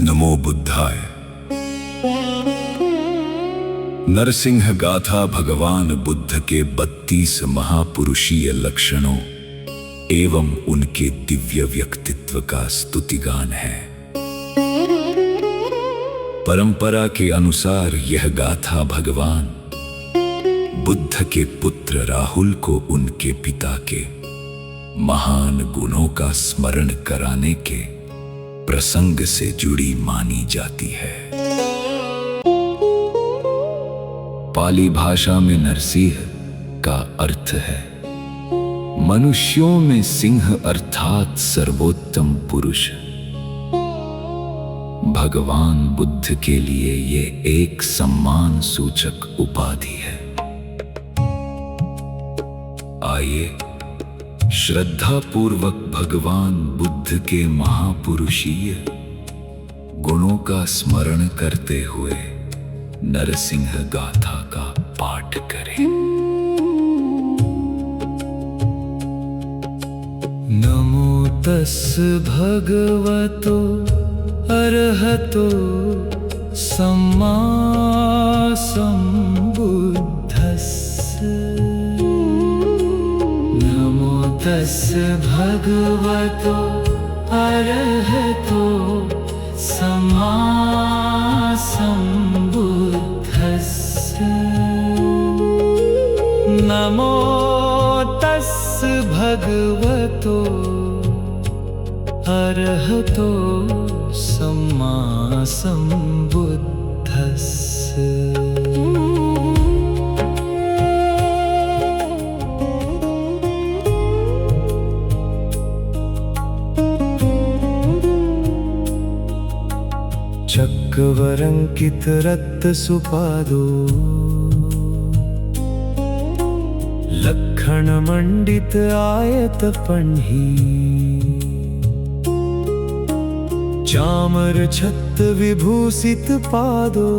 नमो बुद्धाय। नरसिंह गाथा भगवान बुद्ध के 32 महापुरुषीय लक्षणों एवं उनके दिव्य व्यक्तित्व का स्तुतिगान है। परंपरा के अनुसार यह गाथा भगवान बुद्ध के पुत्र राहुल को उनके पिता के महान गुणों का स्मरण कराने के प्रसंग से जुड़ी मानी जाती है। पाली भाषा में नरसिंह का अर्थ है मनुष्यों में सिंह अर्थात सर्वोत्तम पुरुष। भगवान बुद्ध के लिए ये एक सम्मान सूचक उपाधि है। आइए श्रद्धा पूर्वक भगवान बुद्ध के महापुरुषीय गुणों का स्मरण करते हुए नरसिंह गाथा का पाठ करें। नमो तस् भगवतो अरहतो सम्मा सम्बुद्धस्स। तस् भगवतो अरहतो सम्मा सम्बुद्धस्स। नमो तस् भगवतो अरहतो सम्मा सम्बुद्धस्स। चक्रवरंकित रत्न सुपादो लक्षण मंडित आयत पन्ही। चामर छत्र विभूषित पादो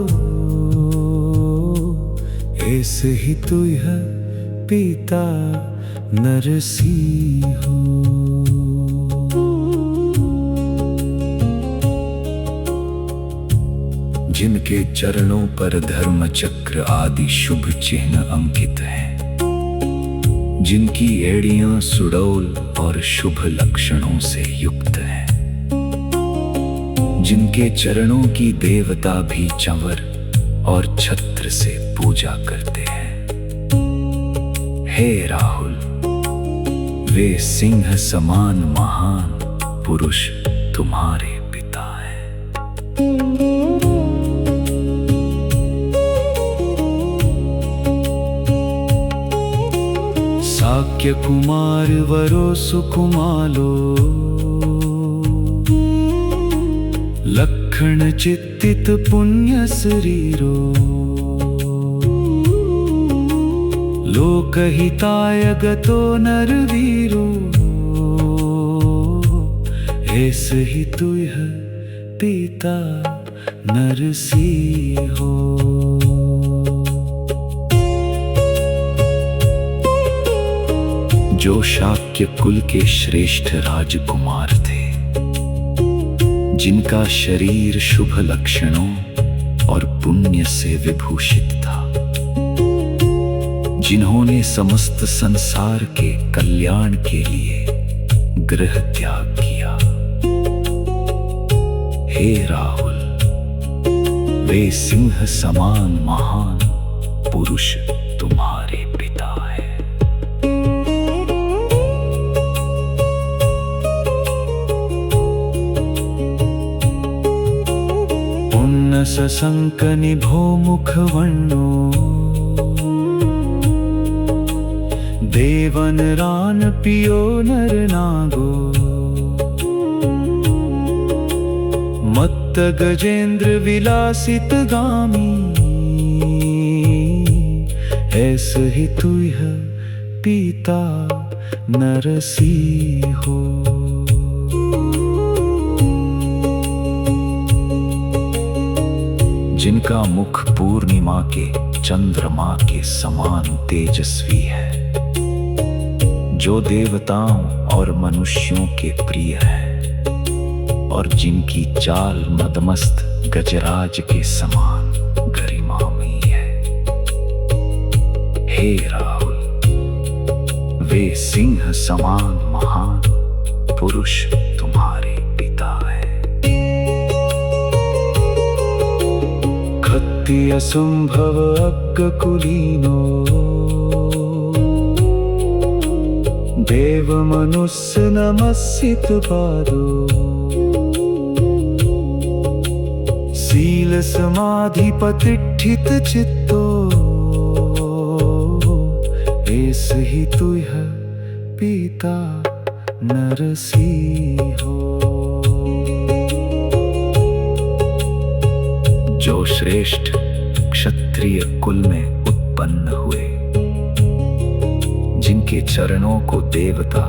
ऐसे ही तुह पिता नरसिंह। जिनके चरणों पर धर्म चक्र आदि शुभ चिन्ह अंकित हैं, जिनकी एड़ियां सुडौल और शुभ लक्षणों से युक्त हैं, जिनके चरणों की देवता भी चंवर और छत्र से पूजा करते हैं। हे राहुल, वे सिंह समान महान पुरुष तुम्हारे पिता हैं। साक्य कुमार वरो सुकुमालो लक्षण चित्तित पुण्य शरीरो। लोकहिताय गतो नरवीरो ऐसे ही तुह पिता नरसिंह। जो शाक्य कुल के श्रेष्ठ राजकुमार थे, जिनका शरीर शुभ लक्षणों और पुण्य से विभूषित था, जिन्होंने समस्त संसार के कल्याण के लिए गृह त्याग किया। हे राहुल, वे सिंह समान महान पुरुष तुम्हारे पिता हैं। सशंक निभो मुखवर्णो देवन रान पियो नर नागो। मत्त गजेंद्र विलासित गामी ऐसे ही तुह पिता नरसिंह। जिनका मुख पूर्णिमा के चंद्रमा के समान तेजस्वी है, जो देवताओं और मनुष्यों के प्रिय है और जिनकी चाल मदमस्त गजराज के समान गरिमामयी है। हे राहुल, वे सिंह समान महान पुरुष तुम्हारे पिता है। खत्तिय संभव अग्ग कुलीनो देव मनुष्य नमस्सित पादो शील समाधि प्रतिष्ठित चित्तो ऐस ही तुह पिता नरसी हो। जो श्रेष्ठ क्षत्रिय कुल में उत्पन्न हुए, जिनके चरणों को देवता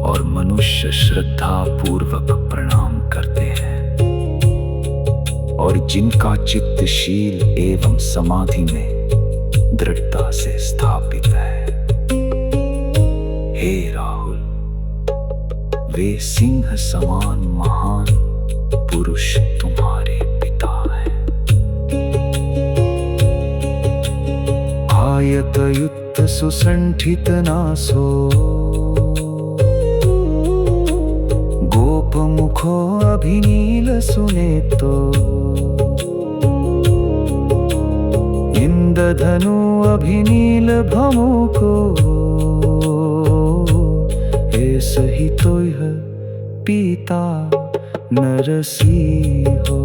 और मनुष्य श्रद्धा पूर्वक प्रणाम करते हैं और जिनका चित्त शील एवं समाधि में दृढ़ता से स्थापित है। हे राहुल, वे सिंह समान महान पुरुष तुम्हारे पिता हैं। आयतयुक्त सुसंठित नासो गोप मुखो अभिनील सुनेतो इंद्रधनु अभिनील भमुको ऐस ही तुह पिता नरसी हो।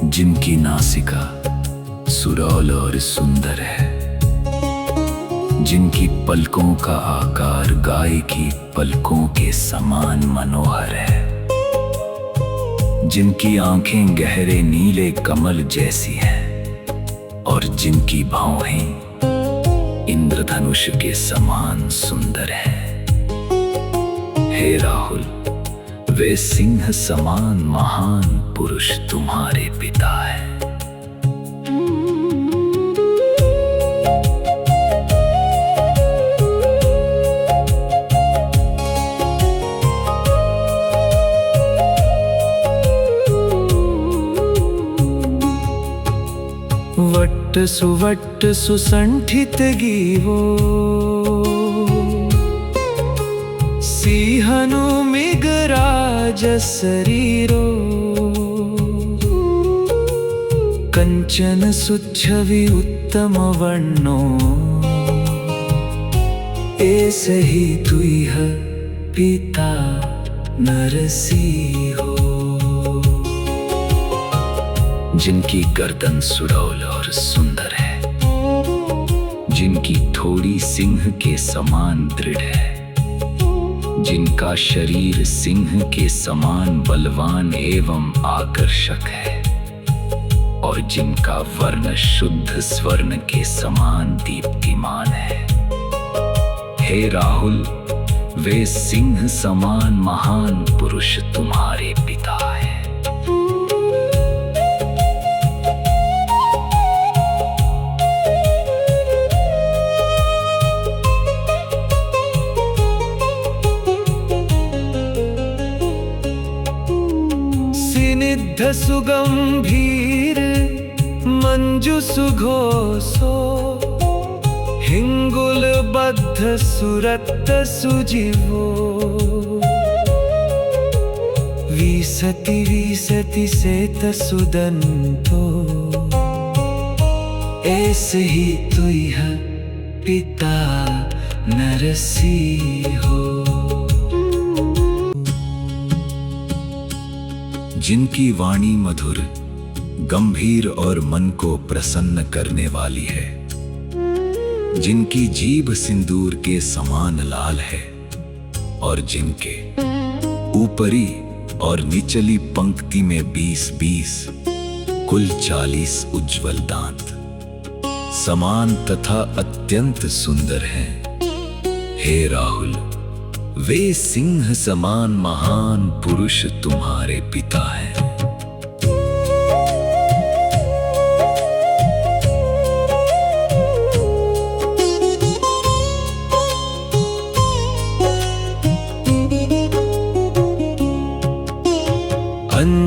जिनकी नासिका सुडौल और सुंदर है, जिनकी पलकों का आकार गाय की पलकों के समान मनोहर है, जिनकी आंखें गहरे नीले कमल जैसी हैं और जिनकी भौहें इंद्रधनुष के समान सुंदर हैं। हे राहुल, वे सिंह समान महान पुरुष तुम्हारे पिता हैं। वट्ट सुवट्ट सुसंठित गीवो सिंहनु मृगराज शरीरो कंचन सुच्छवि उत्तम वर्णो ऐस ही तुह पिता नरसी हो। जिनकी गर्दन सुडौल और सुंदर है, जिनकी थोड़ी सिंह के समान दृढ़ है, जिनका शरीर सिंह के समान बलवान एवं आकर्षक है और जिनका वर्ण शुद्ध स्वर्ण के समान दीप्तिमान है। हे राहुल, वे सिंह समान महान पुरुष तुम्हारे पिता हैं। सिनिद्ध सुगंभीर मंजु सुघोषो हिंगुल बद्ध सुरत सुजीवो विसति विसति सेत सुदंतो ऐस ही तुह पिता नरसी हो। जिनकी वाणी मधुर गंभीर और मन को प्रसन्न करने वाली है, जिनकी जीभ सिंदूर के समान लाल है और जिनके ऊपरी और निचली पंक्ति में 20-20 कुल 40 उज्ज्वल दांत समान तथा अत्यंत सुंदर हैं। हे राहुल, वे सिंह समान महान पुरुष तुम्हारे पिता हैं।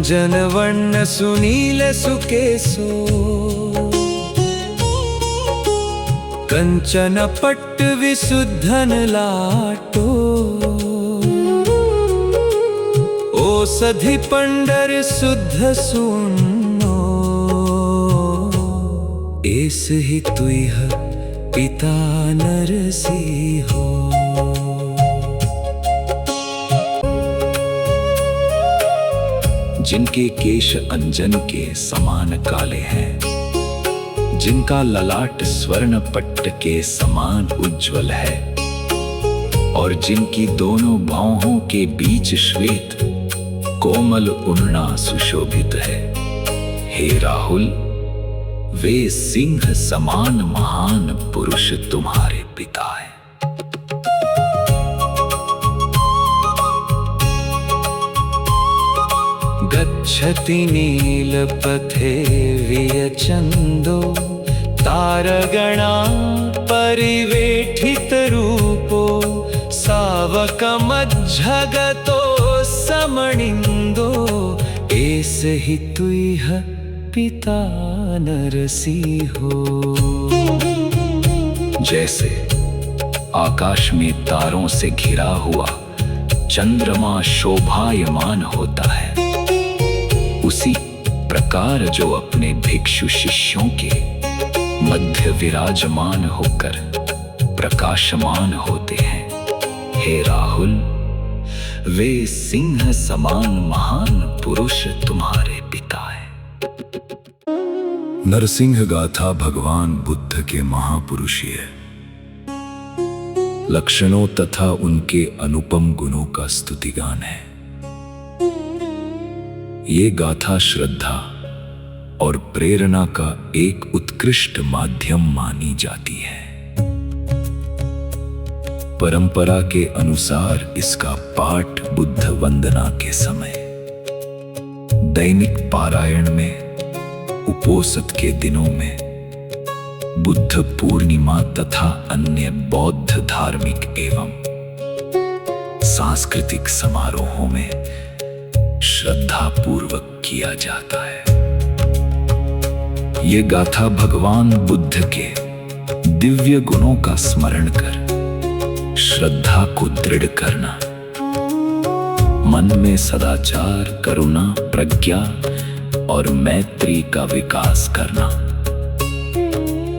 जनवर्ण सुनील सुकेशो कंचन पट्ट विशुद्धन लाटो औषधि पंडर शुद्ध सुनो एस ही तुह पिता नरसिंहो। जिनके केश अंजन के समान काले हैं, जिनका ललाट स्वर्ण पट्ट के समान उज्ज्वल है, और जिनकी दोनों बाहों के बीच श्वेत कोमल उड़ना सुशोभित है। हे राहुल, वे सिंह समान महान पुरुष तुम्हारे पिता हैं। गच्छति नीलपथे वियचन्दो तारगणा परिवेठित रूपो सावकमज्जगतो समणिन्दो एस हि तुह पिता नरसिंहो। जैसे आकाश में तारों से घिरा हुआ चंद्रमा शोभायमान होता है, उसी प्रकार जो अपने भिक्षु शिष्यों के मध्य विराजमान होकर प्रकाशमान होते हैं। हे राहुल, वे सिंह समान महान पुरुष तुम्हारे पिता हैं। नरसिंह गाथा भगवान बुद्ध के महापुरुषीय लक्षणों तथा उनके अनुपम गुणों का स्तुतिगान है। ये गाथा श्रद्धा और प्रेरणा का एक उत्कृष्ट माध्यम मानी जाती है। परंपरा के अनुसार इसका पाठ बुद्ध वंदना के समय, दैनिक पारायण में, उपोषित के दिनों में, बुद्ध पूर्णिमा तथा अन्य बौद्ध धार्मिक एवं सांस्कृतिक समारोहों में श्रद्धा पूर्वक किया जाता है। ये गाथा भगवान बुद्ध के दिव्य गुणों का स्मरण कर श्रद्धा को दृढ़ करना, मन में सदाचार, करुणा, प्रज्ञा और मैत्री का विकास करना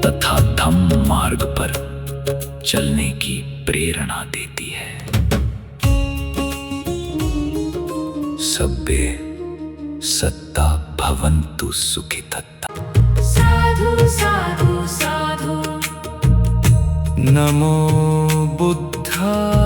तथा धम्म मार्ग पर चलने की प्रेरणा देती है। सब्बे सत्ता भवन्तु सुखितः। साधु साधु साधु नमो बुद्धाय।